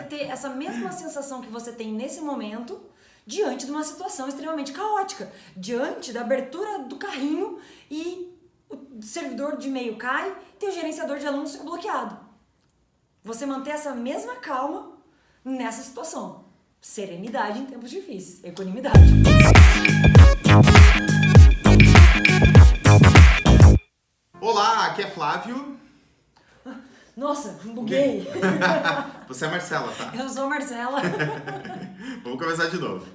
ter essa mesma sensação que você tem nesse momento diante de uma situação extremamente caótica, diante da abertura do carrinho e o servidor de e-mail cai e o gerenciador de alunos é bloqueado. Você manter essa mesma calma nessa situação. Serenidade em tempos difíceis. Equanimidade. Olá, aqui é Flávio. Nossa, buguei. Você é a Marcela, tá? Eu sou a Marcela. Vamos começar de novo.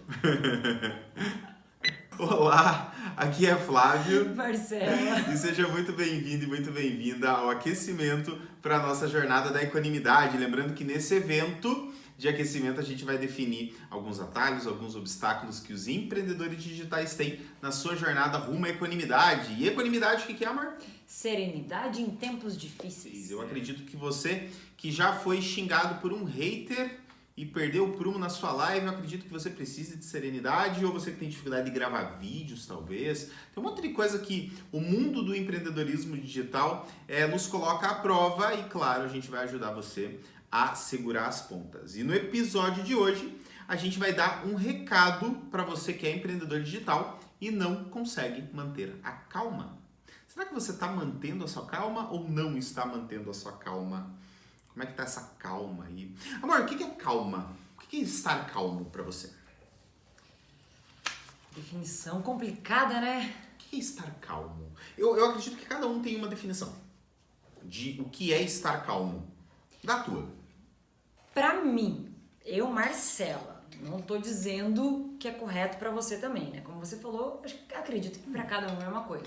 Olá, aqui é Flávio. Marcela. E seja muito bem-vindo e muito bem-vinda ao aquecimento para a nossa jornada da equanimidade. Lembrando que nesse evento de aquecimento a gente vai definir alguns atalhos, alguns obstáculos que os empreendedores digitais têm na sua jornada rumo à equanimidade. E equanimidade, o que é, amor? Serenidade em tempos difíceis. Eu acredito que você que já foi xingado por um hater e perdeu o prumo na sua live, eu acredito que você precise de serenidade, ou você que tem dificuldade de gravar vídeos, talvez. Tem um monte de coisa que o mundo do empreendedorismo digital nos coloca à prova e, claro, a gente vai ajudar você a segurar as pontas. E no episódio de hoje, a gente vai dar um recado para você que é empreendedor digital e não consegue manter a calma. Será que você está mantendo a sua calma ou não está mantendo a sua calma? Como é que tá essa calma aí? Amor, o que é calma? O que é estar calmo para você? Definição complicada, né? O que é estar calmo? Eu acredito que cada um tem uma definição de o que é estar calmo. Da tua. Pra mim, eu, Marcela, não tô dizendo que é correto pra você também, né? Como você falou, acredito que pra cada um é uma coisa.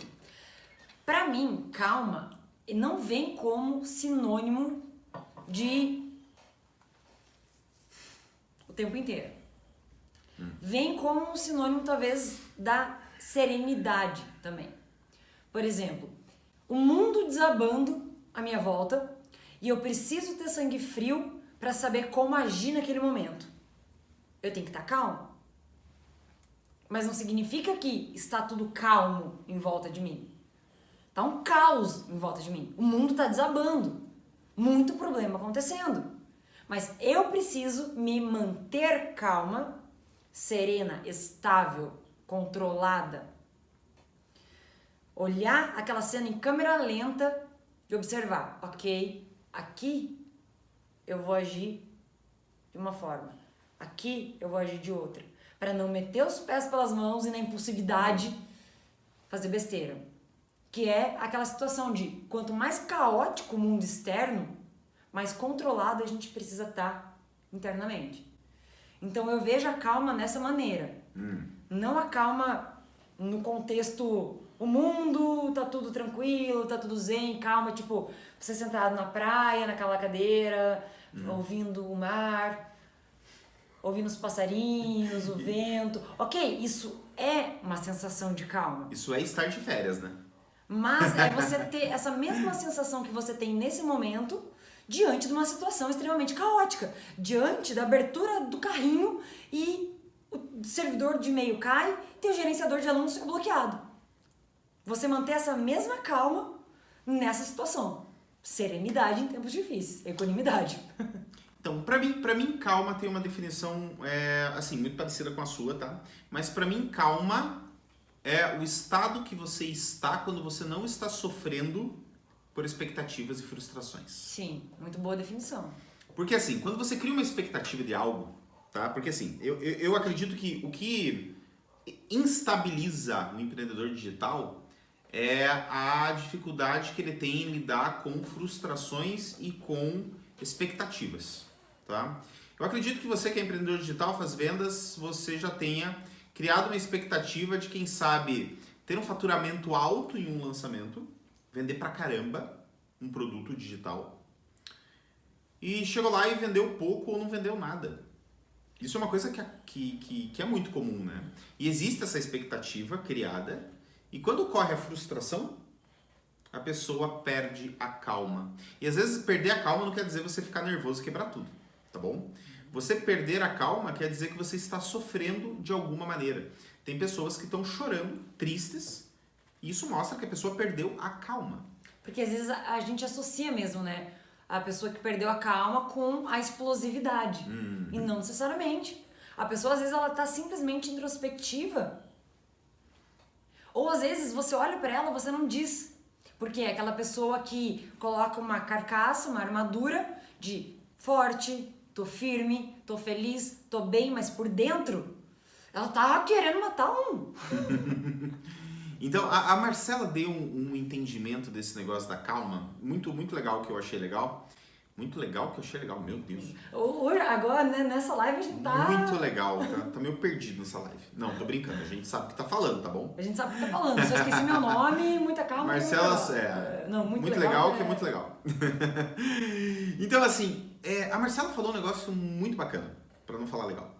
Pra mim, calma não vem como sinônimo de o tempo inteiro. Vem como um sinônimo, talvez, da serenidade também. Por exemplo, o mundo desabando à minha volta e eu preciso ter sangue frio para saber como agir naquele momento. Eu tenho que estar calmo. Mas não significa que está tudo calmo em volta de mim. Tá um caos em volta de mim. O mundo está desabando. Muito problema acontecendo. Mas eu preciso me manter calma, serena, estável, controlada. Olhar aquela cena em câmera lenta e observar. Ok, aqui eu vou agir de uma forma. Aqui eu vou agir de outra. Para não meter os pés pelas mãos e na impulsividade fazer besteira. Que é aquela situação de quanto mais caótico o mundo externo, mais controlado a gente precisa estar internamente. Então eu vejo a calma nessa maneira. Não a calma no contexto, o mundo tá tudo tranquilo, tá tudo zen, calma, tipo, você sentado na praia, naquela cadeira, ouvindo o mar, ouvindo os passarinhos, o vento. Ok, isso é uma sensação de calma. Isso é estar de férias, né? Mas é você ter essa mesma sensação que você tem nesse momento diante de uma situação extremamente caótica. Diante da abertura do carrinho e o servidor de e-mail cai e o gerenciador de alunos é bloqueado. Você manter essa mesma calma nessa situação. Serenidade em tempos difíceis. Equanimidade. Então, pra mim, calma tem uma definição, assim, muito parecida com a sua, tá? Mas pra mim, calma é o estado que você está quando você não está sofrendo por expectativas e frustrações. Sim, muito boa definição. Porque assim, quando você cria uma expectativa de algo, tá? Porque assim, eu acredito que o que instabiliza o empreendedor digital é a dificuldade que ele tem em lidar com frustrações e com expectativas, tá? Eu acredito que você que é empreendedor digital, faz vendas, você já tenha criado uma expectativa de, quem sabe, ter um faturamento alto em um lançamento, vender pra caramba um produto digital, e chegou lá e vendeu pouco ou não vendeu nada. Isso é uma coisa que é muito comum, né? E existe essa expectativa criada, e quando ocorre a frustração, a pessoa perde a calma. E às vezes perder a calma não quer dizer você ficar nervoso e quebrar tudo, tá bom? Você perder a calma quer dizer que você está sofrendo de alguma maneira. Tem pessoas que estão chorando, tristes, e isso mostra que a pessoa perdeu a calma. Porque às vezes a gente associa mesmo, né? a pessoa que perdeu a calma com a explosividade. E não necessariamente. A pessoa, às vezes, ela tá simplesmente introspectiva. Ou, às vezes, você olha pra ela e você não diz. Porque é aquela pessoa que coloca uma carcaça, uma armadura de forte, tô firme, tô feliz, tô bem, mas por dentro ela tá querendo matar um. Então, a Marcela deu um entendimento desse negócio da calma, muito, muito legal, que eu achei legal. Muito legal, que eu achei legal, meu Deus. Agora, né, nessa live a gente tá... Muito legal, tá meio perdido nessa live. Não, tô brincando, a gente sabe o que tá falando, tá bom? A gente sabe o que tá falando, só esqueci meu nome, muita calma. Marcela, Não, muito legal, que é muito legal. Então, assim, a Marcela falou um negócio muito bacana, pra não falar legal.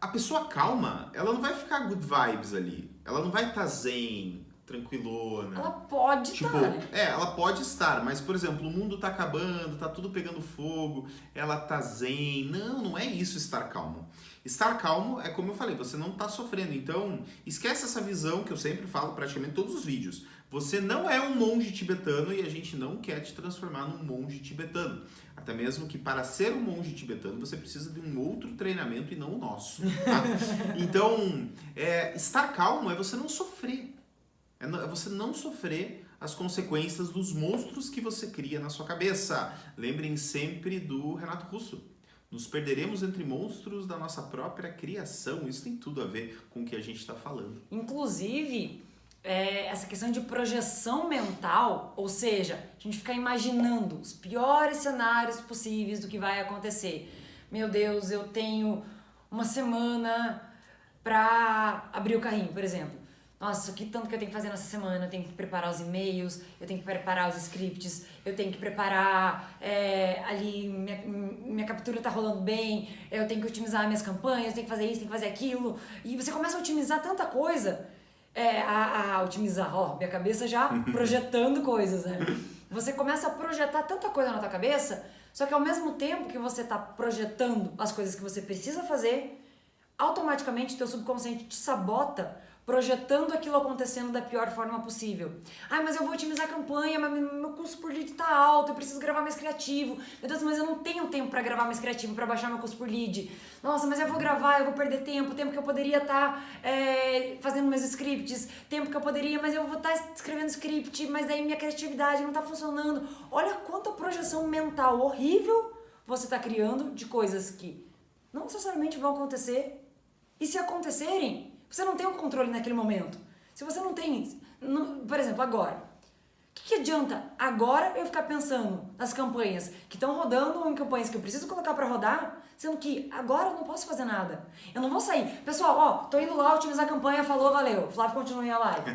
A pessoa calma, ela não vai ficar good vibes ali. Ela não vai estar zen, tranquilona. Ela pode tipo, estar, né? ela pode estar, mas, por exemplo, o mundo tá acabando, tá tudo pegando fogo, ela tá zen. Não é isso estar calmo. Estar calmo é como eu falei, você não tá sofrendo. Então, esquece essa visão que eu sempre falo praticamente em todos os vídeos. Você não é um monge tibetano e a gente não quer te transformar num monge tibetano. Até mesmo que para ser um monge tibetano você precisa de um outro treinamento e não o nosso. Tá? Então, estar calmo é você não sofrer. É você não sofrer as consequências dos monstros que você cria na sua cabeça. Lembrem sempre do Renato Russo. Nos perderemos entre monstros da nossa própria criação. Isso tem tudo a ver com o que a gente está falando. Inclusive, essa questão de projeção mental, ou seja, a gente ficar imaginando os piores cenários possíveis do que vai acontecer. Meu Deus, eu tenho uma semana pra abrir o carrinho, por exemplo. Nossa, que tanto que eu tenho que fazer nessa semana, eu tenho que preparar os e-mails, eu tenho que preparar os scripts, eu tenho que preparar ali, minha captura tá rolando bem, eu tenho que otimizar minhas campanhas, eu tenho que fazer isso, tenho que fazer aquilo, e você começa a otimizar tanta coisa, otimizar, minha cabeça já projetando coisas, né? Você começa a projetar tanta coisa na tua cabeça, só que ao mesmo tempo que você tá projetando as coisas que você precisa fazer, automaticamente teu subconsciente te sabota projetando aquilo acontecendo da pior forma possível. Mas eu vou otimizar a campanha, mas meu custo por lead tá alto, eu preciso gravar mais criativo. Meu Deus, mas eu não tenho tempo pra gravar mais criativo, pra baixar meu custo por lead. Nossa, mas eu vou gravar, eu vou perder tempo que eu poderia estar fazendo meus scripts, tempo que eu poderia, mas eu vou estar escrevendo script, mas daí minha criatividade não tá funcionando. Olha quanta projeção mental horrível você tá criando de coisas que não necessariamente vão acontecer. E se acontecerem, você não tem o controle naquele momento. Se você não tem... por exemplo, agora. O que adianta agora eu ficar pensando nas campanhas que estão rodando ou em campanhas que eu preciso colocar pra rodar, sendo que agora eu não posso fazer nada. Eu não vou sair. Pessoal, tô indo lá otimizar a campanha, falou, valeu. Flávio, continue a live.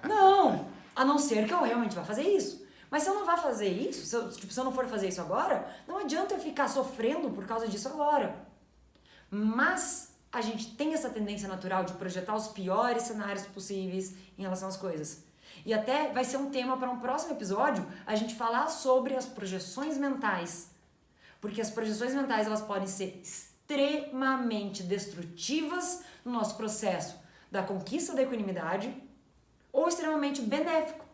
Não! A não ser que eu realmente vá fazer isso. Mas se eu não vá fazer isso, se eu não for fazer isso agora, não adianta eu ficar sofrendo por causa disso agora. Mas a gente tem essa tendência natural de projetar os piores cenários possíveis em relação às coisas. E até vai ser um tema para um próximo episódio, a gente falar sobre as projeções mentais. Porque as projeções mentais, elas podem ser extremamente destrutivas no nosso processo da conquista da equanimidade ou extremamente benéfico.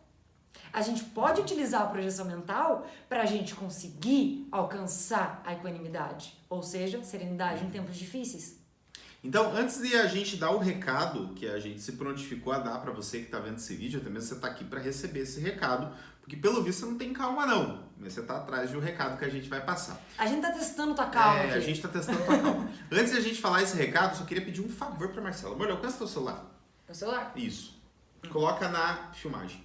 A gente pode utilizar a projeção mental para a gente conseguir alcançar a equanimidade, ou seja, serenidade em tempos difíceis. Então, antes de a gente dar o recado que a gente se prontificou a dar para você que está vendo esse vídeo, até mesmo você está aqui para receber esse recado, porque pelo visto você não tem calma não, mas você está atrás de um recado que a gente vai passar. A gente está testando tua calma aqui. A gente está testando tua calma. Antes de a gente falar esse recado, eu só queria pedir um favor para Marcela. Amor, alcança teu celular. Meu celular? Isso. Coloca na filmagem.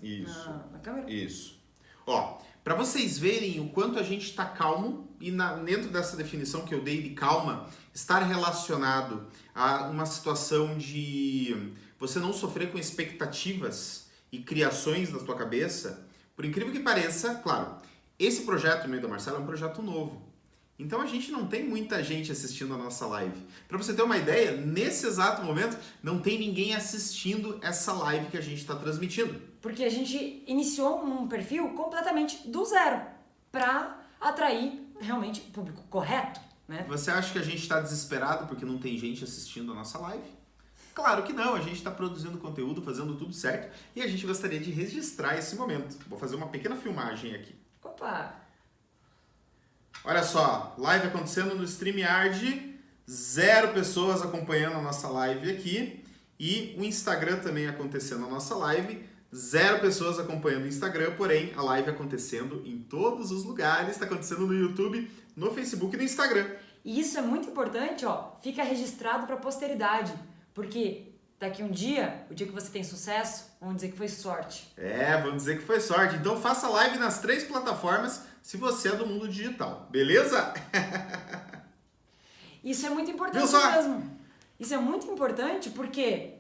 Isso. Na câmera? Isso. Ó, para vocês verem o quanto a gente está calmo, e dentro dessa definição que eu dei de calma, estar relacionado a uma situação de você não sofrer com expectativas e criações da tua cabeça, por incrível que pareça, claro, esse projeto meio da Marcela é um projeto novo. Então a gente não tem muita gente assistindo a nossa live. Para você ter uma ideia, nesse exato momento não tem ninguém assistindo essa live que a gente está transmitindo. Porque a gente iniciou um perfil completamente do zero para atrair realmente o público correto, né? Você acha que a gente está desesperado porque não tem gente assistindo a nossa live? Claro que não, a gente está produzindo conteúdo, fazendo tudo certo e a gente gostaria de registrar esse momento. Vou fazer uma pequena filmagem aqui. Opa! Olha só, live acontecendo no StreamYard, 0 pessoas acompanhando a nossa live aqui e o Instagram também acontecendo a nossa live, 0 pessoas acompanhando o Instagram, porém a live acontecendo em todos os lugares, está acontecendo no YouTube, no Facebook e no Instagram. E isso é muito importante, ó, fica registrado para a posteridade, porque daqui um dia, o dia que você tem sucesso, vamos dizer que foi sorte. Vamos dizer que foi sorte. Então faça live nas 3 plataformas se você é do mundo digital, beleza? Isso é muito importante mesmo. Isso é muito importante porque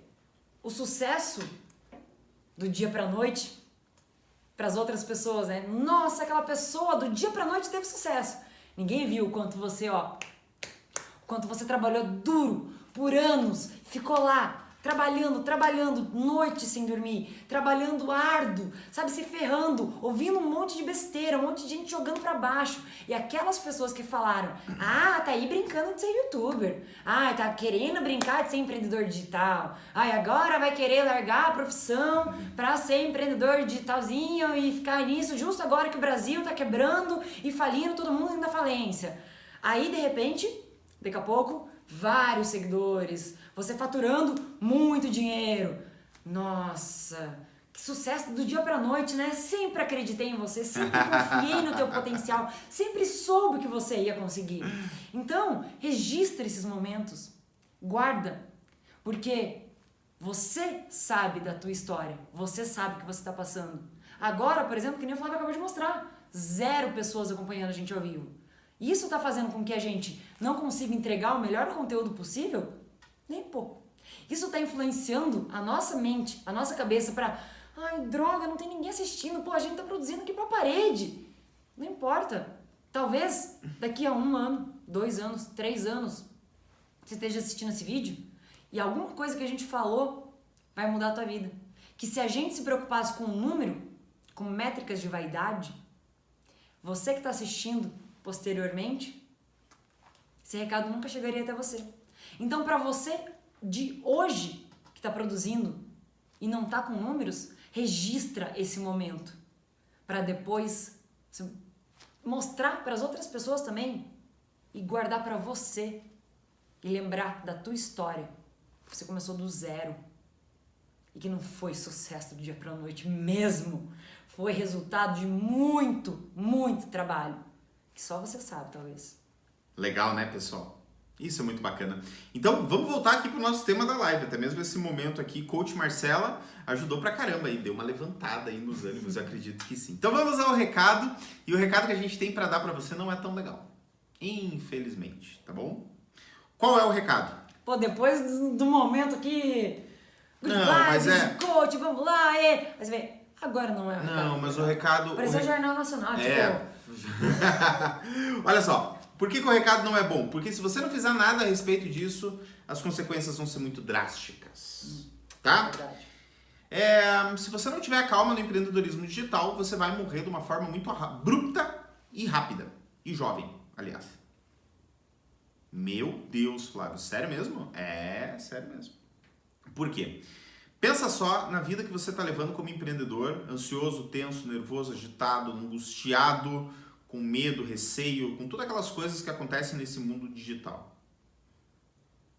o sucesso do dia pra noite, para as outras pessoas, né? Nossa, aquela pessoa do dia pra noite teve sucesso. Ninguém viu o quanto você, o quanto você trabalhou duro por anos, ficou lá, trabalhando, noite sem dormir, trabalhando árduo, sabe, se ferrando, ouvindo um monte de besteira, um monte de gente jogando pra baixo. E aquelas pessoas que falaram, tá aí brincando de ser youtuber, tá querendo brincar de ser empreendedor digital, agora vai querer largar a profissão pra ser empreendedor digitalzinho e ficar nisso justo agora que o Brasil tá quebrando e falindo, todo mundo indo à falência. Aí, de repente, daqui a pouco, vários seguidores, você faturando muito dinheiro. Nossa, que sucesso do dia pra noite, né? Sempre acreditei em você, sempre confiei no teu potencial, sempre soube que você ia conseguir. Então, registra esses momentos, guarda, porque você sabe da tua história, você sabe o que você está passando. Agora, por exemplo, que nem o Flávio acabou de mostrar, 0 pessoas acompanhando a gente ao vivo. Isso está fazendo com que a gente não consiga entregar o melhor conteúdo possível? Nem pouco. Isso está influenciando a nossa mente, a nossa cabeça para, droga, não tem ninguém assistindo, a gente está produzindo aqui para a parede. Não importa. Talvez daqui a 1 ano, 2 anos, 3 anos, você esteja assistindo esse vídeo e alguma coisa que a gente falou vai mudar a tua vida. Que se a gente se preocupasse com o número, com métricas de vaidade, você que está assistindo posteriormente, esse recado nunca chegaria até você. Então, para você de hoje que está produzindo e não está com números, registra esse momento para depois mostrar para as outras pessoas também e guardar para você e lembrar da tua história. Você começou do 0 e que não foi sucesso do dia para a noite mesmo. Foi resultado de muito, muito trabalho. Que só você sabe, talvez. Legal, né, pessoal? Isso é muito bacana. Então, vamos voltar aqui pro nosso tema da live. Até mesmo esse momento aqui, Coach Marcela ajudou pra caramba aí, deu uma levantada aí nos ânimos, eu acredito que sim. Então vamos ao recado. E o recado que a gente tem pra dar pra você não é tão legal. Infelizmente, tá bom? Qual é o recado? Depois do momento aqui... Não, mas coach, vamos lá, Aí você vê, agora não é o recado. Não, mas o recado... Pareceu o Jornal Nacional, Olha só. Por que o recado não é bom? Porque se você não fizer nada a respeito disso, as consequências vão ser muito drásticas. Tá? Verdade. Se você não tiver calma no empreendedorismo digital, você vai morrer de uma forma muito abrupta e rápida. E jovem, aliás. Meu Deus, Flávio, sério mesmo? Sério mesmo. Por quê? Pensa só na vida que você está levando como empreendedor, ansioso, tenso, nervoso, agitado, angustiado, com medo, receio, com todas aquelas coisas que acontecem nesse mundo digital.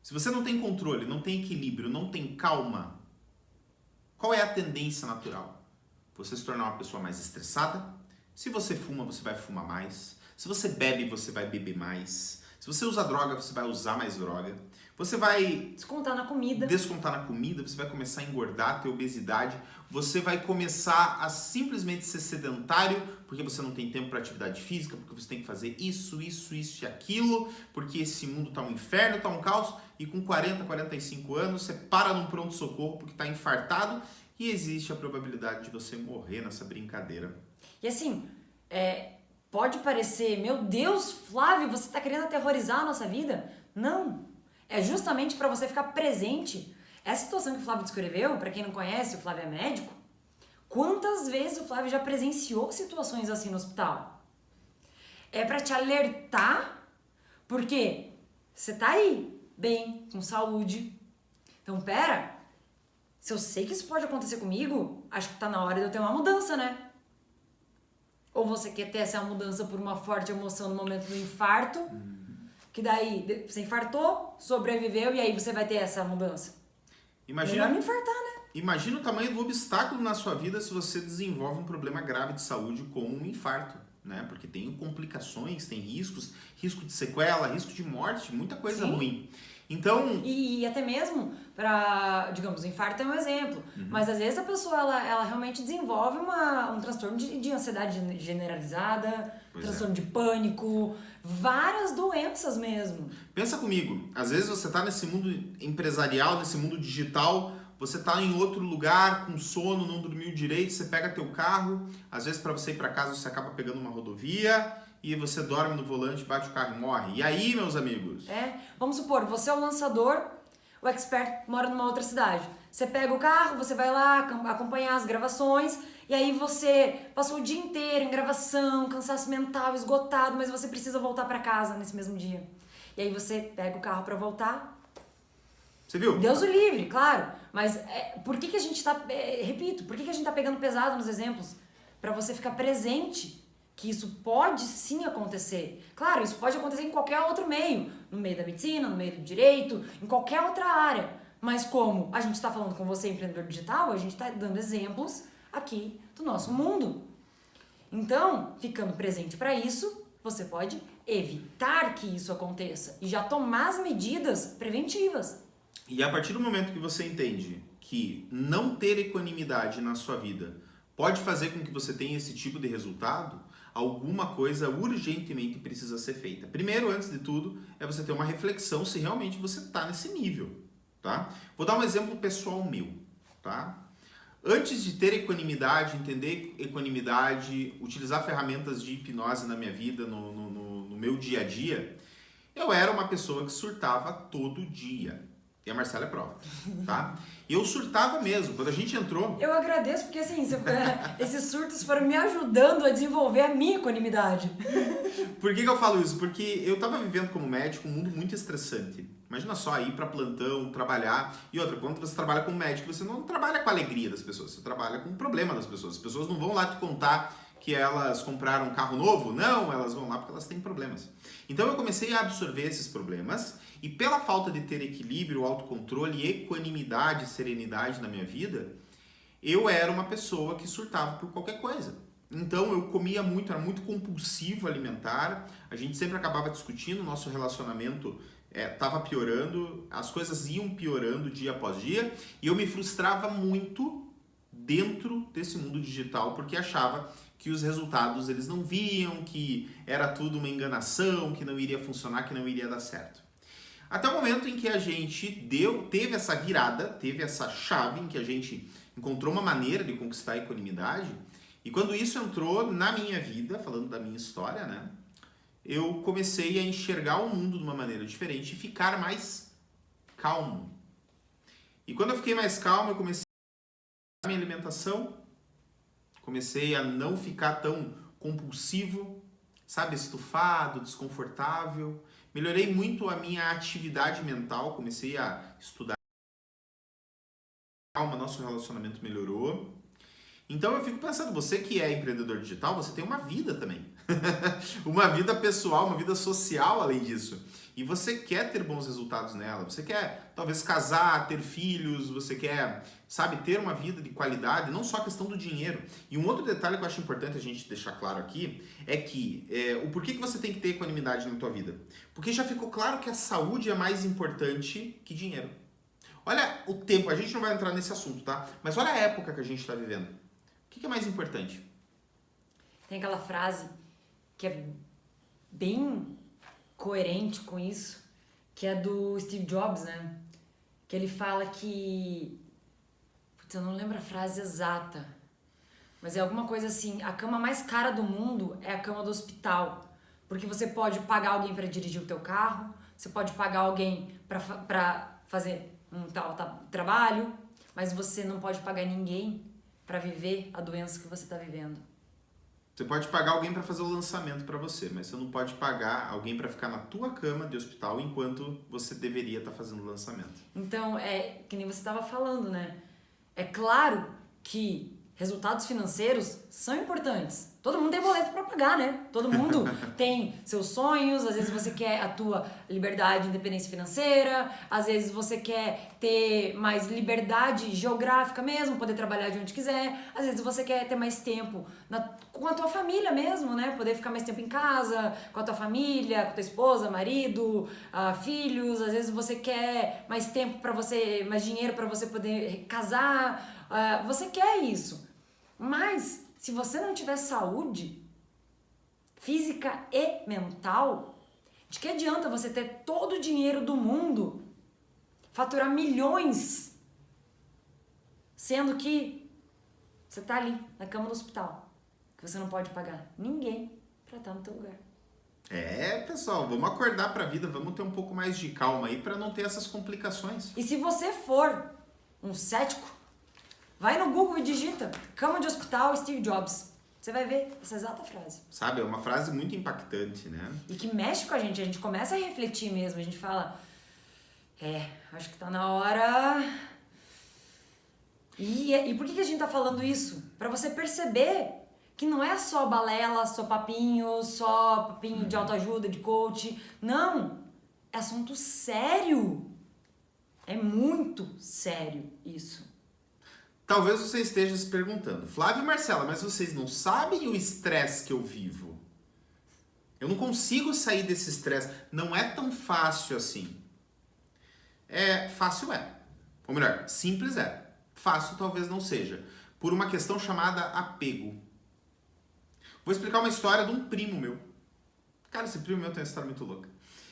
Se você não tem controle, não tem equilíbrio, não tem calma, qual é a tendência natural? Você se tornar uma pessoa mais estressada. Se você fuma, você vai fumar mais. Se você bebe, você vai beber mais. Se você usa droga, você vai usar mais droga. Você vai descontar na comida, você vai começar a engordar, ter obesidade, você vai começar a simplesmente ser sedentário, porque você não tem tempo para atividade física, porque você tem que fazer isso e aquilo, porque esse mundo tá um inferno, tá um caos, e com 40, 45 anos você para num pronto-socorro porque tá infartado e existe a probabilidade de você morrer nessa brincadeira. E assim, pode parecer, meu Deus, Flávio, você tá querendo aterrorizar a nossa vida? Não. É justamente para você ficar presente. Essa situação que o Flávio descreveu, para quem não conhece, o Flávio é médico. Quantas vezes o Flávio já presenciou situações assim no hospital? É para te alertar, porque você tá aí, bem, com saúde. Então, pera, se eu sei que isso pode acontecer comigo, acho que tá na hora de eu ter uma mudança, né? Ou você quer ter essa mudança por uma forte emoção no momento do infarto, que daí você infartou, sobreviveu e aí você vai ter essa mudança. Melhor não infartar, né? Imagina o tamanho do obstáculo na sua vida se você desenvolve um problema grave de saúde como um infarto, né? Porque tem complicações, tem riscos, risco de sequela, risco de morte, muita coisa ruim. Então... E até mesmo para, digamos, o infarto é um exemplo, mas às vezes a pessoa ela realmente desenvolve um transtorno de ansiedade generalizada, transtorno de pânico, várias doenças mesmo. Pensa comigo, às vezes você está nesse mundo empresarial, nesse mundo digital, você está em outro lugar com sono, não dormiu direito, você pega teu carro, às vezes para você ir para casa você acaba pegando uma rodovia e você dorme no volante, bate o carro e morre. E aí, meus amigos? Vamos supor, você é o lançador, o expert mora numa outra cidade. Você pega o carro, você vai lá acompanhar as gravações e aí você passou o dia inteiro em gravação, cansaço mental, esgotado, mas você precisa voltar para casa nesse mesmo dia. E aí você pega o carro para voltar. Você viu? Deus o livre, claro. Mas por que a gente tá... repito, por que a gente tá pegando pesado nos exemplos? Para você ficar presente que isso pode sim acontecer. Claro, isso pode acontecer em qualquer outro meio. No meio da medicina, no meio do direito, em qualquer outra área. Mas como a gente está falando com você, empreendedor digital, a gente está dando exemplos aqui do nosso mundo. Então, ficando presente para isso, você pode evitar que isso aconteça e já tomar as medidas preventivas. E a partir do momento que você entende que não ter equanimidade na sua vida pode fazer com que você tenha esse tipo de resultado, alguma coisa urgentemente precisa ser feita. Primeiro, antes de tudo, é você ter uma reflexão se realmente você está nesse nível, tá? Vou dar um exemplo pessoal meu, tá? Antes de ter equanimidade, entender equanimidade, utilizar ferramentas de hipnose na minha vida, no meu dia a dia, eu era uma pessoa que surtava todo dia. E a Marcela é prova, tá? Eu surtava mesmo. Quando a gente entrou... Eu agradeço porque, assim, esses surtos foram me ajudando a desenvolver a minha equanimidade. Por que eu falo isso? Porque eu tava vivendo como médico um mundo muito estressante. Imagina só, ir para plantão, trabalhar. E outra, quando você trabalha como médico, você não trabalha com a alegria das pessoas, você trabalha com o problema das pessoas. As pessoas não vão lá te contar que elas compraram um carro novo. Não, elas vão lá porque elas têm problemas. Então eu comecei a absorver esses problemas e pela falta de ter equilíbrio, autocontrole, equanimidade, serenidade na minha vida, eu era uma pessoa que surtava por qualquer coisa. Então eu comia muito, era muito compulsivo alimentar, a gente sempre acabava discutindo, nosso relacionamento estava piorando, as coisas iam piorando dia após dia e eu me frustrava muito dentro desse mundo digital porque achava que os resultados eles não viam, que era tudo uma enganação, que não iria funcionar, que não iria dar certo. Até o momento em que a gente teve essa virada, teve essa chave em que a gente encontrou uma maneira de conquistar a equanimidade. E quando isso entrou na minha vida, falando da minha história, né? Eu comecei a enxergar o mundo de uma maneira diferente e ficar mais calmo. E quando eu fiquei mais calmo, eu comecei a minha alimentação, comecei a não ficar tão compulsivo, sabe, estufado, desconfortável. Melhorei muito a minha atividade mental, comecei a estudar. Nosso relacionamento melhorou. Então eu fico pensando, você que é empreendedor digital, você tem uma vida também. Uma vida pessoal, uma vida social além disso. E você quer ter bons resultados nela, você quer talvez casar, ter filhos, você quer, sabe, ter uma vida de qualidade, não só a questão do dinheiro. E um outro detalhe que eu acho importante a gente deixar claro aqui é que o porquê que você tem que ter equanimidade na tua vida. Porque já ficou claro que a saúde é mais importante que dinheiro. Olha o tempo, a gente não vai entrar nesse assunto, tá? Mas olha a época que a gente está vivendo. O que é mais importante? Tem aquela frase que é bem coerente com isso, que é do Steve Jobs, né? Que ele fala que... Putz, eu não lembro a frase exata, mas é alguma coisa assim, a cama mais cara do mundo é a cama do hospital, porque você pode pagar alguém para dirigir o teu carro, você pode pagar alguém para fazer um tal trabalho, mas você não pode pagar ninguém para viver a doença que você está vivendo. Você pode pagar alguém para fazer o lançamento para você, mas você não pode pagar alguém para ficar na tua cama de hospital enquanto você deveria estar fazendo o lançamento. Então, é que nem você estava falando, né? É claro que resultados financeiros são importantes. Todo mundo tem boleto para pagar, né? Todo mundo tem seus sonhos, às vezes você quer a tua liberdade e independência financeira, às vezes você quer ter mais liberdade geográfica mesmo, poder trabalhar de onde quiser, às vezes você quer ter mais tempo com a tua família mesmo, né? Poder ficar mais tempo em casa, com a tua família, com a tua esposa, marido, filhos, às vezes você quer mais tempo para você, mais dinheiro para você poder casar, você quer isso. Mas se você não tiver saúde física e mental, de que adianta você ter todo o dinheiro do mundo, faturar milhões, sendo que você tá ali na cama do hospital, que você não pode pagar ninguém pra estar no teu lugar. Pessoal, vamos acordar pra vida, vamos ter um pouco mais de calma aí pra não ter essas complicações. E se você for um cético, vai no Google e digita cama de hospital Steve Jobs. Você vai ver essa exata frase. Sabe, é uma frase muito impactante, né? E que mexe com a gente começa a refletir mesmo, a gente fala, acho que tá na hora. E por que a gente tá falando isso? Pra você perceber que não é só balela, só papinho de autoajuda, de coach. Não, é assunto sério. É muito sério isso. Talvez você esteja se perguntando, Flávio e Marcela, mas vocês não sabem o estresse que eu vivo? Eu não consigo sair desse estresse. Não é tão fácil assim. Fácil é. Ou melhor, simples é. Fácil talvez não seja. Por uma questão chamada apego. Vou explicar uma história de um primo meu. Cara, esse primo meu tem uma história muito louca.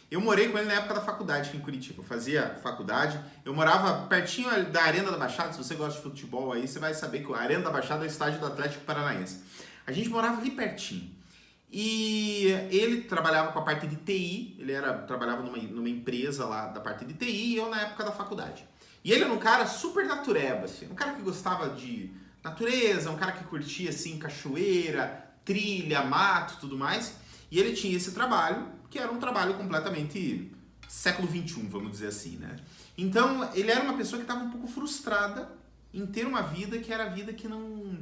Eu morei com ele na época da faculdade aqui em Curitiba. Eu fazia faculdade. Eu morava pertinho da Arena da Baixada. Se você gosta de futebol aí, você vai saber que a Arena da Baixada é o estádio do Atlético Paranaense. A gente morava ali pertinho. E ele trabalhava com a parte de TI. Ele trabalhava numa empresa lá da parte de TI e eu na época da faculdade. E ele era um cara super natureba, assim. Um cara que gostava de natureza, um cara que curtia, assim, cachoeira, trilha, mato, tudo mais. E ele tinha esse trabalho, que era um trabalho completamente século XXI, vamos dizer assim, né? Então, ele era uma pessoa que estava um pouco frustrada em ter uma vida que era a vida que não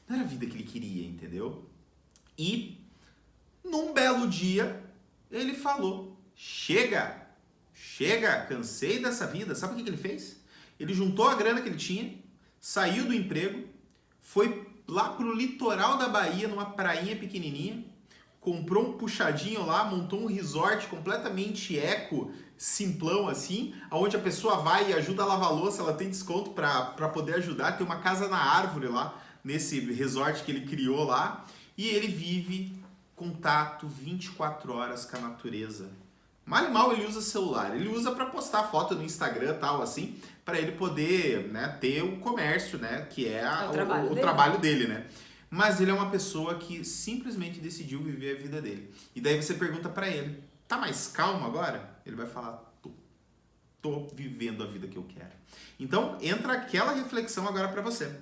era a vida que ele queria, entendeu? E, num belo dia, ele falou, chega, cansei dessa vida. Sabe o que ele fez? Ele juntou a grana que ele tinha, saiu do emprego, foi lá pro litoral da Bahia, numa prainha pequenininha, comprou um puxadinho lá, montou um resort completamente eco, simplão assim, onde a pessoa vai e ajuda a lavar a louça, ela tem desconto para poder ajudar, tem uma casa na árvore lá, nesse resort que ele criou lá, e ele vive contato 24 horas com a natureza. Mal e mal ele usa celular, ele usa para postar foto no Instagram e tal assim, para ele poder, né, ter o comércio, né, que é o trabalho dele, né? Mas ele é uma pessoa que simplesmente decidiu viver a vida dele. E daí você pergunta pra ele, tá mais calmo agora? Ele vai falar, tô vivendo a vida que eu quero. Então, entra aquela reflexão agora pra você.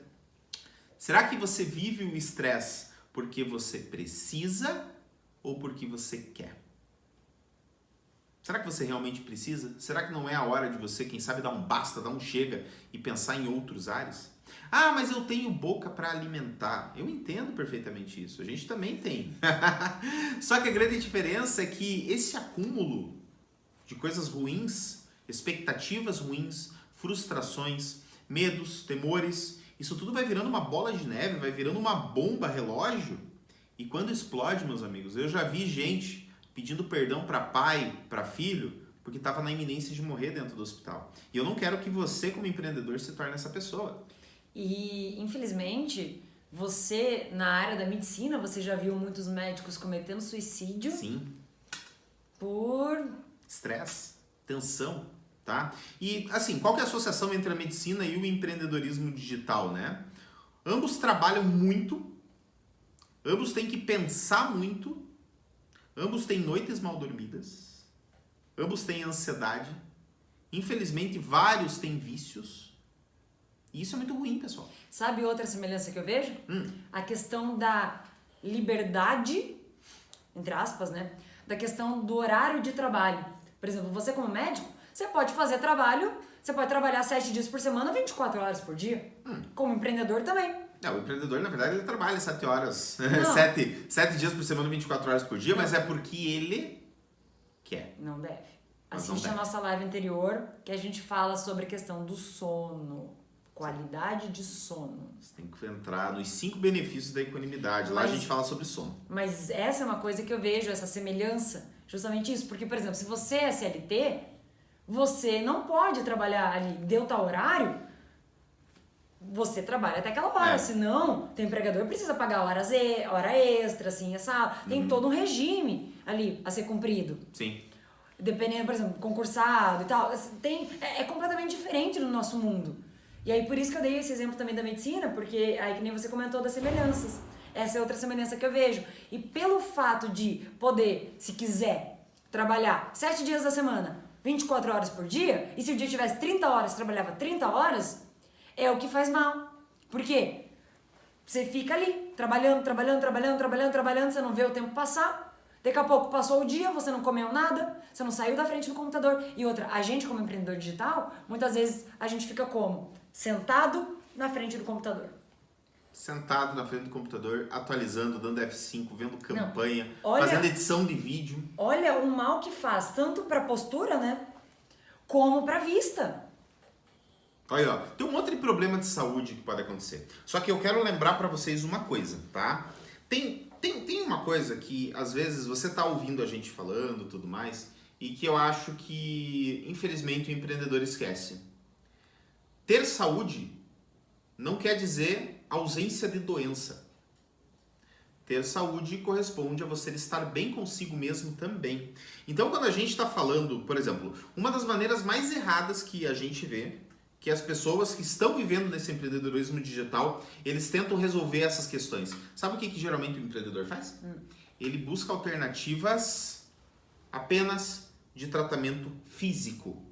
Será que você vive o estresse porque você precisa ou porque você quer? Será que você realmente precisa? Será que não é a hora de você, quem sabe, dar um basta, dar um chega e pensar em outros ares? Ah, mas eu tenho boca para alimentar. Eu entendo perfeitamente isso. A gente também tem. Só que a grande diferença é que esse acúmulo de coisas ruins, expectativas ruins, frustrações, medos, temores, isso tudo vai virando uma bola de neve, vai virando uma bomba relógio. E quando explode, meus amigos, eu já vi gente pedindo perdão para pai, para filho, porque estava na iminência de morrer dentro do hospital. E eu não quero que você, como empreendedor, se torne essa pessoa. E, infelizmente, você, na área da medicina, você já viu muitos médicos cometendo suicídio. Sim. Por estresse, tensão, tá? E, assim, qual que é a associação entre a medicina e o empreendedorismo digital, né? Ambos trabalham muito, ambos têm que pensar muito, ambos têm noites mal dormidas, ambos têm ansiedade, infelizmente, vários têm vícios. E isso é muito ruim, pessoal. Sabe outra semelhança que eu vejo? A questão da liberdade, entre aspas, né, da questão do horário de trabalho. Por exemplo, você como médico, você pode fazer trabalho, você pode trabalhar 7 dias por semana, 24 horas por dia. Como empreendedor também. O empreendedor, na verdade, ele trabalha 7 horas, Não. 7 dias por semana, 24 horas por dia, mas é porque ele quer. Não deve. Mas não Assiste a deve. nossa live anterior, que a gente fala sobre a questão do sono. Qualidade de sono. Você tem que entrar nos 5 benefícios da equanimidade. Lá a Mas- gente fala sobre sono. Mas essa é uma coisa que eu vejo, essa semelhança, justamente isso. Porque, por exemplo, se você é CLT, você não pode trabalhar ali, deu tal horário, você trabalha até aquela hora. É. Senão, o empregador precisa pagar hora extra, assim, essa, tem todo um regime ali a ser cumprido. Sim. Dependendo, por exemplo, concursado e tal, é completamente diferente no nosso mundo. E aí, por isso que eu dei esse exemplo também da medicina, porque aí que nem você comentou das semelhanças. Essa é outra semelhança que eu vejo. E pelo fato de poder, se quiser, trabalhar 7 dias da semana, 24 horas por dia, e se o dia tivesse 30 horas, trabalhava 30 horas, é o que faz mal. Por quê? Você fica ali, trabalhando, você não vê o tempo passar. Daqui a pouco passou o dia, você não comeu nada, você não saiu da frente do computador. E outra, a gente como empreendedor digital, muitas vezes a gente fica como? Sentado na frente do computador. Sentado na frente do computador, atualizando, dando F5, vendo campanha, olha- fazendo edição de vídeo. Olha o mal que faz, tanto pra postura, né? Como pra vista. Olha, ó, tem um monte de problema de saúde que pode acontecer. Só que eu quero lembrar pra vocês uma coisa, tá? Tem uma coisa que às vezes você tá ouvindo a gente falando, tudo mais, e que eu acho que infelizmente o empreendedor esquece. Ter saúde não quer dizer ausência de doença. Ter saúde corresponde a você estar bem consigo mesmo também. Então, quando a gente está falando, por exemplo, uma das maneiras mais erradas que a gente vê, que as pessoas que estão vivendo nesse empreendedorismo digital, eles tentam resolver essas questões. Sabe o que geralmente o empreendedor faz? Ele busca alternativas apenas de tratamento físico.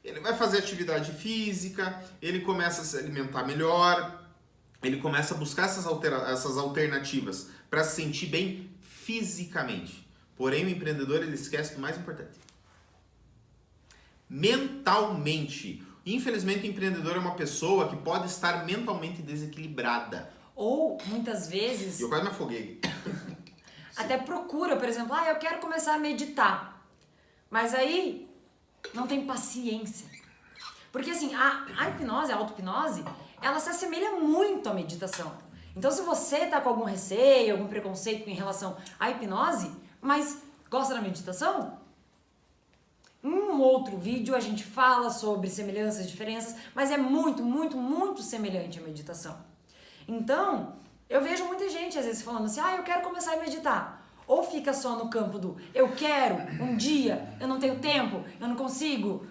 Ele vai fazer atividade física, ele começa a se alimentar melhor, ele começa a buscar essas alternativas para se sentir bem fisicamente. Porém, o empreendedor ele esquece do mais importante. Mentalmente. Infelizmente, o empreendedor é uma pessoa que pode estar mentalmente desequilibrada. Ou, muitas vezes, Eu quase me afoguei. até procura, por exemplo, eu quero começar a meditar. Mas aí não tem paciência. Porque assim, a hipnose, a auto-hipnose, ela se assemelha muito à meditação. Então se você tá com algum receio, algum preconceito em relação à hipnose, mas gosta da meditação, em um outro vídeo a gente fala sobre semelhanças e diferenças, mas é muito, muito, muito semelhante à meditação. Então, eu vejo muita gente às vezes falando assim, eu quero começar a meditar. Ou fica só no campo do eu quero, um dia, eu não tenho tempo, eu não consigo.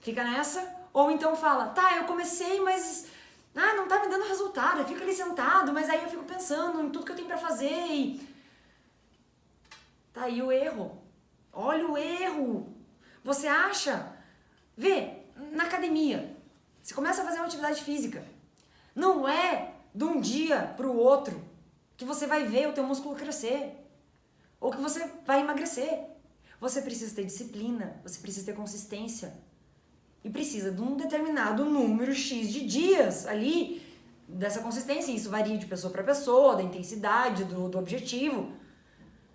Fica nessa. Ou então fala, eu comecei, mas não tá me dando resultado. Eu fico ali sentado, mas aí eu fico pensando em tudo que eu tenho pra fazer e... Tá aí o erro. Olha o erro. Você acha... Vê, na academia, você começa a fazer uma atividade física. Não é de um dia pro outro que você vai ver o teu músculo crescer. Ou que você vai emagrecer. Você precisa ter disciplina, você precisa ter consistência. E precisa de um determinado número X de dias ali, dessa consistência. Isso varia de pessoa para pessoa, da intensidade, do objetivo.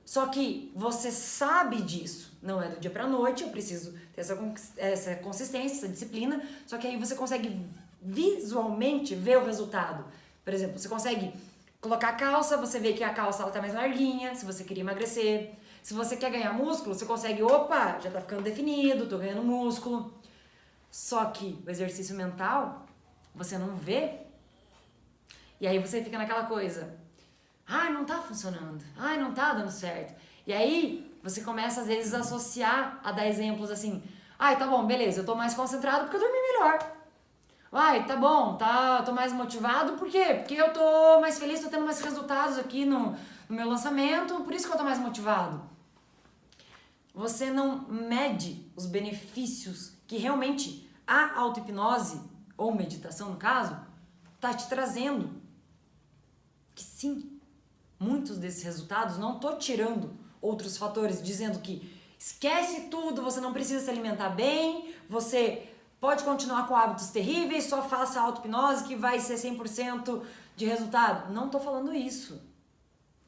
Só que você sabe disso. Não é do dia pra noite, eu preciso ter essa consistência, essa disciplina. Só que aí você consegue visualmente ver o resultado. Por exemplo, você consegue colocar a calça, você vê que a calça ela tá mais larguinha, se você queria emagrecer. Se você quer ganhar músculo, você consegue, já tá ficando definido, tô ganhando músculo. Só que o exercício mental, você não vê. E aí você fica naquela coisa, não tá funcionando, não tá dando certo. E aí você começa às vezes a associar, a dar exemplos assim, tá bom, beleza, eu tô mais concentrado porque eu dormi melhor. Tá bom, tô mais motivado, por quê? Porque eu tô mais feliz, tô tendo mais resultados aqui no meu lançamento, por isso que eu tô mais motivado. Você não mede os benefícios que realmente a auto-hipnose, ou meditação no caso, tá te trazendo. Que sim, muitos desses resultados, não tô tirando outros fatores, dizendo que esquece tudo, você não precisa se alimentar bem, você pode continuar com hábitos terríveis, só faça auto-hipnose que vai ser 100% de resultado. Não tô falando isso.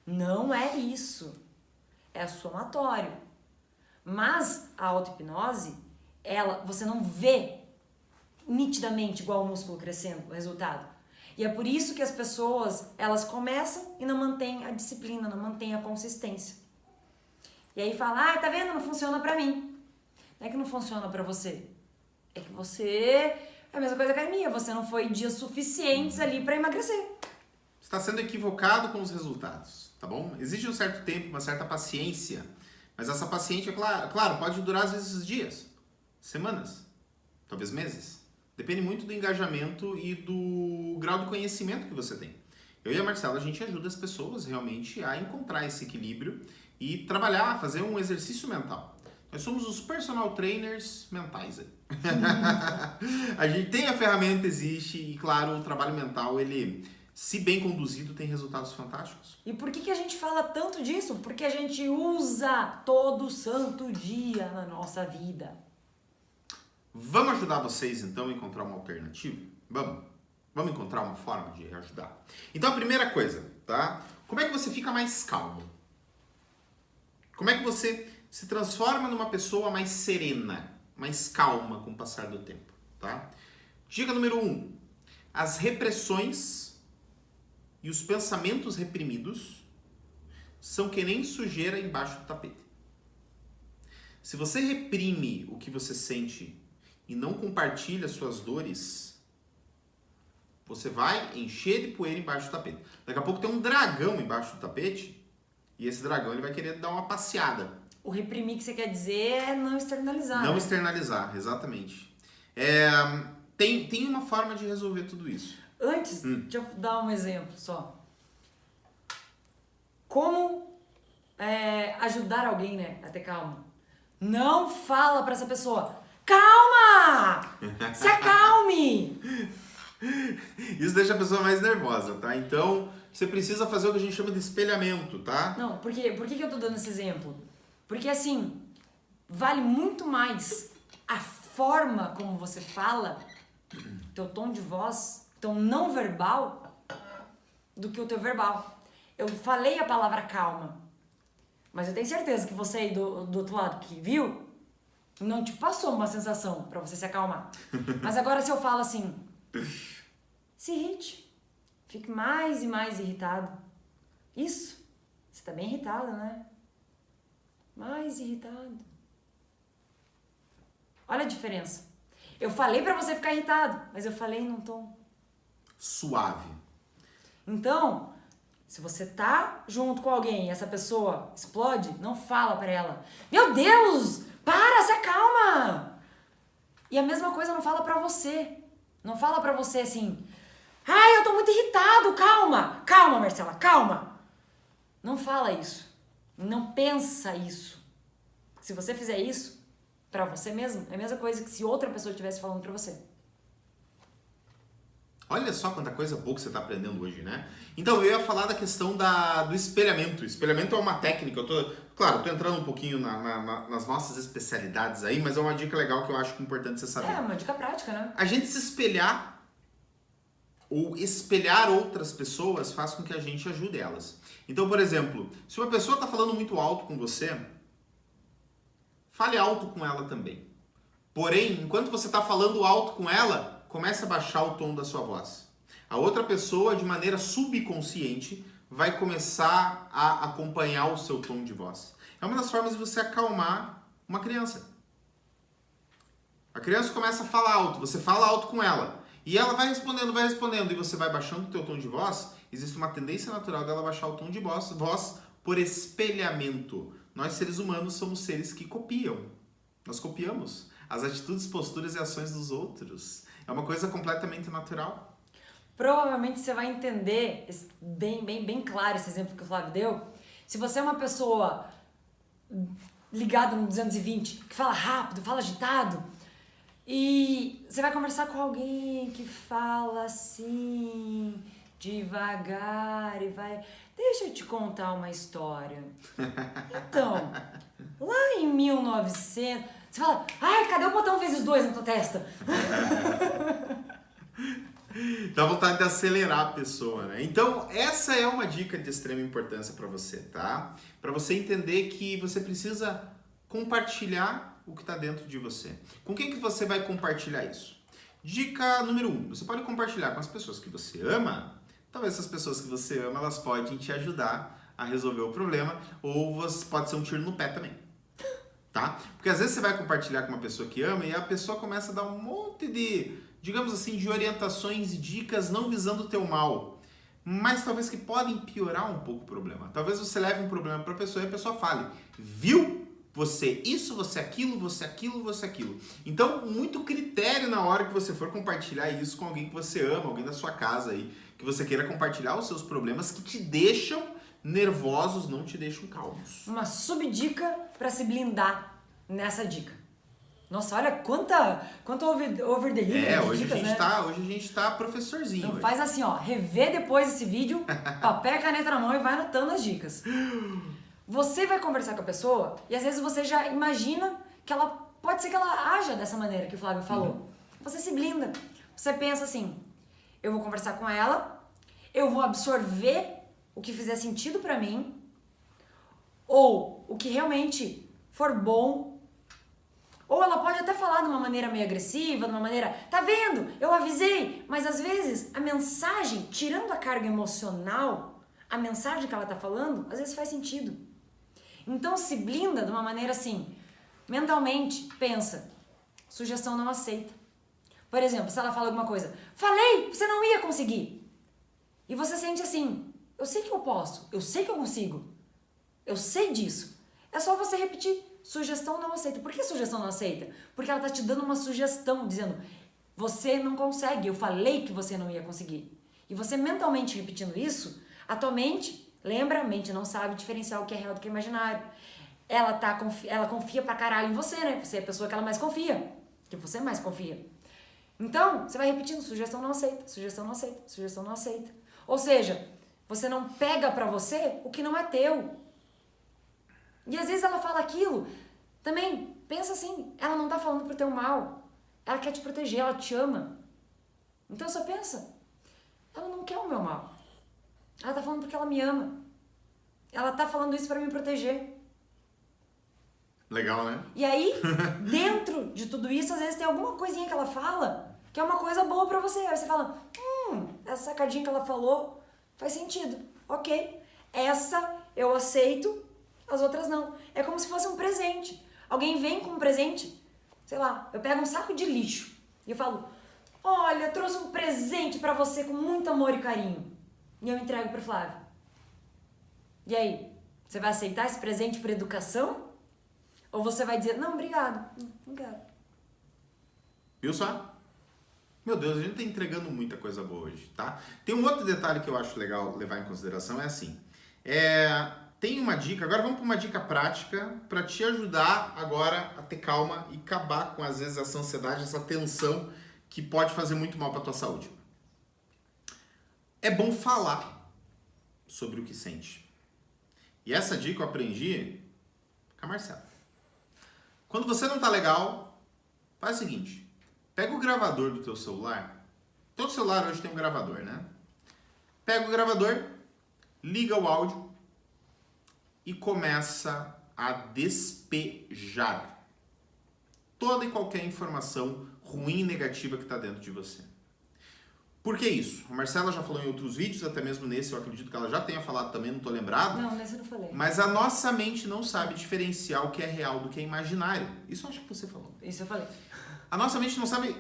Não é isso. É somatório. Mas a auto-hipnose, você não vê nitidamente igual o músculo crescendo o resultado. E é por isso que as pessoas, elas começam e não mantêm a disciplina, não mantêm a consistência. E aí fala, tá vendo? Não funciona pra mim. Não é que não funciona pra você. É que você... É a mesma coisa que a minha. Você não foi dias suficientes ali pra emagrecer. Você está sendo equivocado com os resultados, tá bom? Exige um certo tempo, uma certa paciência. Mas essa paciência, claro, pode durar às vezes dias, semanas, talvez meses. Depende muito do engajamento e do grau de conhecimento que você tem. Eu e a Marcela, a gente ajuda as pessoas realmente a encontrar esse equilíbrio e trabalhar, fazer um exercício mental. Nós somos os personal trainers mentais. A gente tem a ferramenta, existe, e claro, o trabalho mental, ele, se bem conduzido, tem resultados fantásticos. E por que a gente fala tanto disso? Porque a gente usa todo santo dia na nossa vida. Vamos ajudar vocês, então, a encontrar uma alternativa? Vamos encontrar uma forma de ajudar. Então, a primeira coisa, tá? Como é que você fica mais calmo? Como é que você se transforma numa pessoa mais serena, mais calma com o passar do tempo, tá? Dica número 1. As repressões e os pensamentos reprimidos são que nem sujeira embaixo do tapete. Se você reprime o que você sente e não compartilha suas dores, você vai encher de poeira embaixo do tapete. Daqui a pouco tem um dragão embaixo do tapete e esse dragão ele vai querer dar uma passeada. O reprimir que você quer dizer é não externalizar. Não né? externalizar, exatamente. Tem uma forma de resolver tudo isso. Antes, deixa eu dar um exemplo só. Como ajudar alguém, né, a ter calma? Não fala pra essa pessoa, calma! Se acalme! Isso deixa a pessoa mais nervosa, tá? Então, você precisa fazer o que a gente chama de espelhamento, tá? Não, por que eu tô dando esse exemplo? Porque assim, vale muito mais a forma como você fala, teu tom de voz, teu não verbal, do que o teu verbal. Eu falei a palavra calma, mas eu tenho certeza que você aí do outro lado que viu, não te passou uma sensação pra você se acalmar. Mas agora se eu falo assim, se irrite, fique mais e mais irritado. Isso, você tá bem irritado, né? Mais irritado. Olha a diferença. Eu falei pra você ficar irritado, mas eu falei num tom suave. Então, se você tá junto com alguém e essa pessoa explode, não fala pra ela, meu Deus, para, se acalma. E a mesma coisa não fala pra você. Não fala pra você assim, ai, eu tô muito irritado, calma. Calma, Marcela, calma. Não fala isso. Não pensa isso. Se você fizer isso pra você mesmo, é a mesma coisa que se outra pessoa estivesse falando pra você. Olha só quanta coisa boa que você está aprendendo hoje, né? Então, eu ia falar da questão do espelhamento. O espelhamento é uma técnica. Claro, eu tô entrando um pouquinho nas nossas especialidades aí, mas é uma dica legal que eu acho importante você saber. É, uma dica prática, né? A gente se espelhar ou espelhar outras pessoas faz com que a gente ajude elas. Então, por exemplo, se uma pessoa está falando muito alto com você, fale alto com ela também. Porém, enquanto você está falando alto com ela, comece a baixar o tom da sua voz. A outra pessoa, de maneira subconsciente, vai começar a acompanhar o seu tom de voz. É uma das formas de você acalmar uma criança. A criança começa a falar alto, você fala alto com ela. E ela vai respondendo, e você vai baixando o teu tom de voz. Existe uma tendência natural dela baixar o tom de voz por espelhamento. Nós, seres humanos, somos seres que copiam. Nós copiamos as atitudes, posturas e ações dos outros. É uma coisa completamente natural. Provavelmente você vai entender bem claro esse exemplo que o Flávio deu. Se você é uma pessoa ligada no 220, que fala rápido, fala agitado, e você vai conversar com alguém que fala assim, devagar e vai... Deixa eu te contar uma história. Então, lá em 1900... Você fala, ai, cadê o botão vezes 2 na tua testa? Dá vontade de acelerar a pessoa, né? Então, essa é uma dica de extrema importância para você, tá? Para você entender que você precisa compartilhar o que está dentro de você. Com quem que você vai compartilhar isso? Dica número 1. Você pode compartilhar com as pessoas que você ama. Talvez essas pessoas que você ama, elas podem te ajudar a resolver o problema. Ou pode ser um tiro no pé também. Tá? Porque às vezes você vai compartilhar com uma pessoa que ama e a pessoa começa a dar um monte de, digamos assim, de orientações e dicas não visando o teu mal. Mas talvez que podem piorar um pouco o problema. Talvez você leve um problema para a pessoa e a pessoa fale, viu? Você isso, você aquilo, você aquilo, você aquilo. Então, muito critério na hora que você for compartilhar isso com alguém que você ama, alguém da sua casa aí, que você queira compartilhar os seus problemas que te deixam nervosos, não te deixam calmos. Uma subdica para se blindar nessa dica. Nossa, olha quanto over delivery hoje dicas, hoje a gente tá professorzinho. Então hoje. faz assim, ó, revê depois esse vídeo, papel e caneta na mão e vai anotando as dicas. Você vai conversar com a pessoa e às vezes você já imagina que ela, pode ser que ela haja dessa maneira que o Flávio falou. Você se blinda. Você pensa assim, eu vou conversar com ela, eu vou absorver o que fizer sentido pra mim, ou o que realmente for bom, ou ela pode até falar de uma maneira meio agressiva, de uma maneira, tá vendo? Eu avisei, mas às vezes a mensagem, tirando a carga emocional, a mensagem que ela tá falando, às vezes faz sentido. Então se blinda de uma maneira assim, mentalmente, pensa, sugestão não aceita. Por exemplo, se ela fala alguma coisa, falei, você não ia conseguir. E você sente assim, eu sei que eu posso, eu sei que eu consigo, eu sei disso. É só você repetir, sugestão não aceita. Por que sugestão não aceita? Porque ela tá te dando uma sugestão, dizendo, você não consegue, eu falei que você não ia conseguir. E você mentalmente repetindo isso, a tua mente, lembra, a mente não sabe diferenciar o que é real do que é imaginário. Ela confia pra caralho em você, né? Você é a pessoa que ela mais confia, que você mais confia. Então, você vai repetindo, sugestão não aceita, sugestão não aceita, sugestão não aceita. Ou seja, você não pega pra você o que não é teu. E às vezes ela fala aquilo, também, pensa assim, ela não tá falando pro teu mal. Ela quer te proteger, ela te ama. Então só pensa, ela não quer o meu mal. Ela tá falando porque ela me ama. Ela tá falando isso pra me proteger. Legal, né? E aí, dentro de tudo isso, às vezes tem alguma coisinha que ela fala que é uma coisa boa pra você. Aí você fala, essa sacadinha que ela falou faz sentido. Ok, essa eu aceito, as outras não. É como se fosse um presente. Alguém vem com um presente, sei lá, eu pego um saco de lixo e eu falo, olha, eu trouxe um presente pra você com muito amor e carinho. E eu entrego pro Flávio. E aí, você vai aceitar esse presente por educação? Ou você vai dizer, não, obrigado, não quero. Viu só? Meu Deus, a gente tá entregando muita coisa boa hoje, tá? Tem um outro detalhe que eu acho legal levar em consideração, é assim, tem uma dica, agora vamos para uma dica prática para te ajudar agora a ter calma e acabar com, às vezes, essa ansiedade, essa tensão que pode fazer muito mal para tua saúde. É bom falar sobre o que sente. E essa dica eu aprendi com a Marcela. Quando você não tá legal, faz o seguinte, pega o gravador do teu celular. Todo celular hoje tem um gravador, né? Pega o gravador, liga o áudio e começa a despejar toda e qualquer informação ruim e negativa que está dentro de você. Por que isso? A Marcela já falou em outros vídeos, até mesmo nesse eu acredito que ela já tenha falado também, não estou lembrado. Não, nesse eu não falei. Mas a nossa mente não sabe diferenciar o que é real do que é imaginário. Isso eu acho que você falou. Isso eu falei. A nossa mente não sabe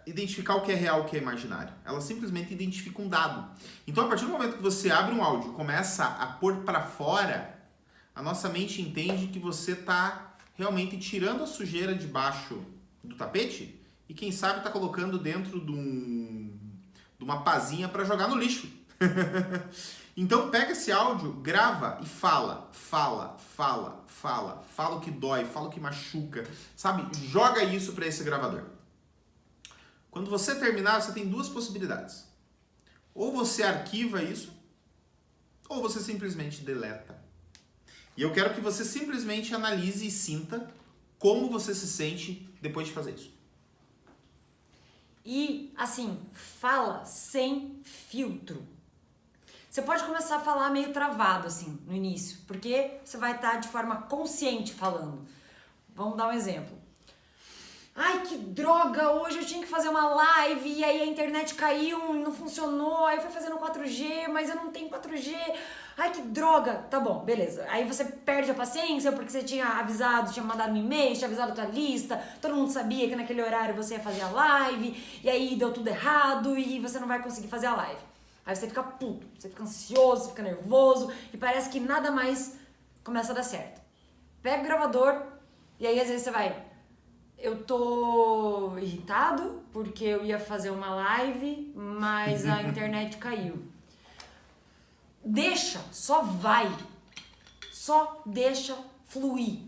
identificar o que é real e o que é imaginário. Ela simplesmente identifica um dado. Então, a partir do momento que você abre um áudio e começa a pôr para fora, a nossa mente entende que você está realmente tirando a sujeira debaixo do tapete e, quem sabe, está colocando dentro de uma pazinha para jogar no lixo. Então, pega esse áudio, grava e fala o que dói, fala o que machuca, sabe? Joga isso para esse gravador. Quando você terminar, você tem duas possibilidades. Ou você arquiva isso, ou você simplesmente deleta. E eu quero que você simplesmente analise e sinta como você se sente depois de fazer isso. E, assim, fala sem filtro. Você pode começar a falar meio travado, assim, no início, porque você vai estar de forma consciente falando. Vamos dar um exemplo. Ai, que droga, hoje eu tinha que fazer uma live e aí a internet caiu, não funcionou, aí eu fui fazendo 4G, mas eu não tenho 4G. Ai, que droga. Tá bom, beleza. Aí você perde a paciência porque você tinha avisado, tinha mandado um e-mail, tinha avisado a tua lista, todo mundo sabia que naquele horário você ia fazer a live, e aí deu tudo errado e você não vai conseguir fazer a live. Aí você fica puto, você fica ansioso, você fica nervoso e parece que nada mais começa a dar certo. Pega o gravador e aí às vezes você vai... Eu tô irritado porque eu ia fazer uma live, mas a internet caiu. Deixa, só vai. Só deixa fluir.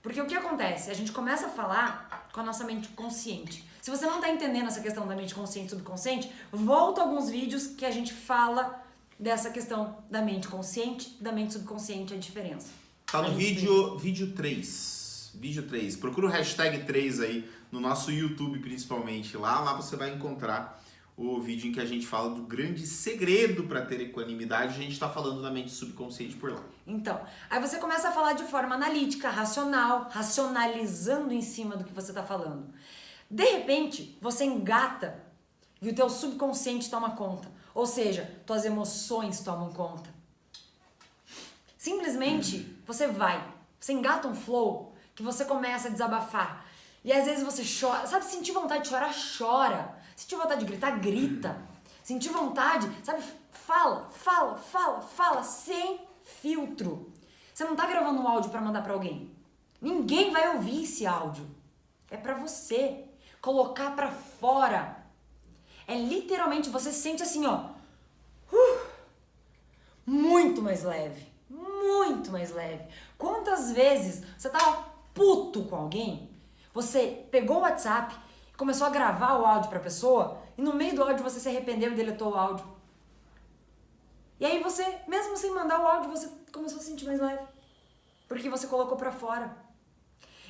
Porque o que acontece? A gente começa a falar com a nossa mente consciente. Se você não tá entendendo essa questão da mente consciente e subconsciente, volta alguns vídeos que a gente fala dessa questão da mente consciente e da mente subconsciente, a diferença. Tá no vídeo 3. Vídeo 3. Procura o hashtag 3 aí no nosso YouTube, principalmente. Lá você vai encontrar o vídeo em que a gente fala do grande segredo para ter equanimidade. A gente está falando da mente subconsciente por lá. Então, aí você começa a falar de forma analítica, racional, racionalizando em cima do que você está falando. De repente, você engata e o teu subconsciente toma conta. Ou seja, tuas emoções tomam conta. Simplesmente, você engata um flow que você começa a desabafar. E às vezes você chora. Sabe, sentir vontade de chorar, chora. Sentir vontade de gritar, grita. Sentir vontade, sabe, fala, sem filtro. Você não tá gravando um áudio pra mandar pra alguém. Ninguém vai ouvir esse áudio. É pra você colocar pra fora. É literalmente, você sente assim, ó. Muito mais leve. Muito mais leve. Quantas vezes você tava puto com alguém, você pegou o WhatsApp, começou a gravar o áudio pra pessoa e no meio do áudio você se arrependeu e deletou o áudio. E aí você, mesmo sem mandar o áudio, você começou a sentir mais leve. Porque você colocou pra fora.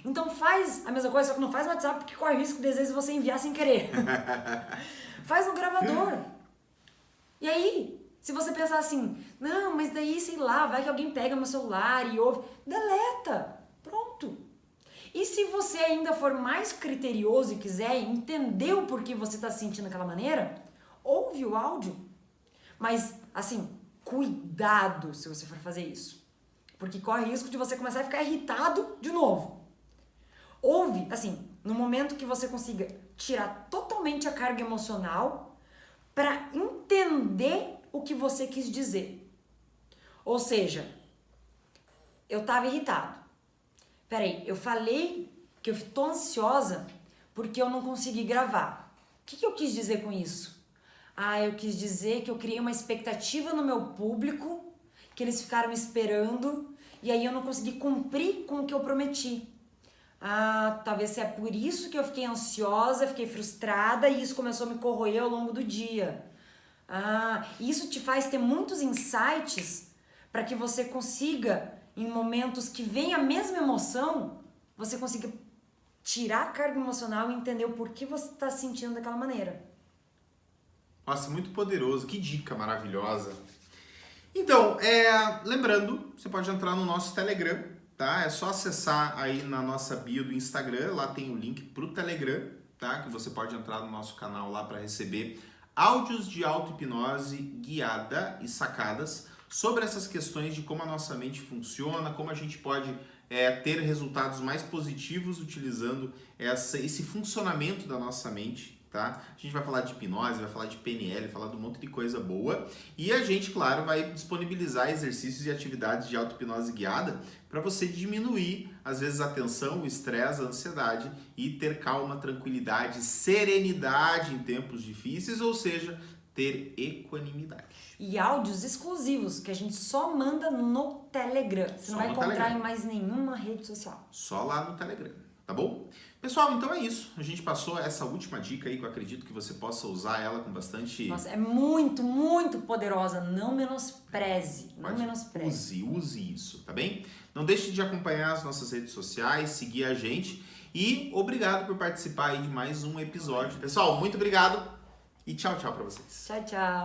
Então faz a mesma coisa, só que não faz no WhatsApp porque corre o risco de às vezes você enviar sem querer. Faz no gravador. E aí, se você pensar assim, não, mas daí, sei lá, vai que alguém pega meu celular e ouve, deleta. Pronto. E se você ainda for mais criterioso e quiser entender o porquê você está se sentindo daquela maneira, ouve o áudio. Mas, assim, cuidado se você for fazer isso. Porque corre o risco de você começar a ficar irritado de novo. Ouve, assim, no momento que você consiga tirar totalmente a carga emocional para entender o que você quis dizer. Ou seja, eu tava irritado. Peraí, eu falei que eu tô ansiosa porque eu não consegui gravar. O que eu quis dizer com isso? Eu quis dizer que eu criei uma expectativa no meu público, que eles ficaram esperando, e aí eu não consegui cumprir com o que eu prometi. Talvez seja por isso que eu fiquei ansiosa, fiquei frustrada e isso começou a me corroer ao longo do dia. Isso te faz ter muitos insights para que você consiga, em momentos que vem a mesma emoção, você consiga tirar a carga emocional e entender o porquê você está se sentindo daquela maneira. Nossa, muito poderoso. Que dica maravilhosa. Então, lembrando, você pode entrar no nosso Telegram, tá? É só acessar aí na nossa bio do Instagram, lá tem o link pro Telegram, tá? Que você pode entrar no nosso canal lá para receber áudios de auto-hipnose guiada e sacadas sobre essas questões de como a nossa mente funciona, como a gente pode ter resultados mais positivos utilizando esse funcionamento da nossa mente, tá? A gente vai falar de hipnose, vai falar de PNL, vai falar de um monte de coisa boa e a gente, claro, vai disponibilizar exercícios e atividades de auto-hipnose guiada para você diminuir, às vezes, a tensão, o estresse, a ansiedade e ter calma, tranquilidade, serenidade em tempos difíceis, ou seja, ter equanimidade. E áudios exclusivos que a gente só manda no Telegram. Você não vai encontrar em mais nenhuma rede social. Só lá no Telegram, tá bom? Pessoal, então é isso. A gente passou essa última dica aí que eu acredito que você possa usar ela com bastante... Nossa, é muito, muito poderosa. Não menospreze. Não menospreze. Use isso, tá bem? Não deixe de acompanhar as nossas redes sociais, seguir a gente e obrigado por participar aí de mais um episódio. Pessoal, muito obrigado e tchau, tchau pra vocês. Tchau, tchau.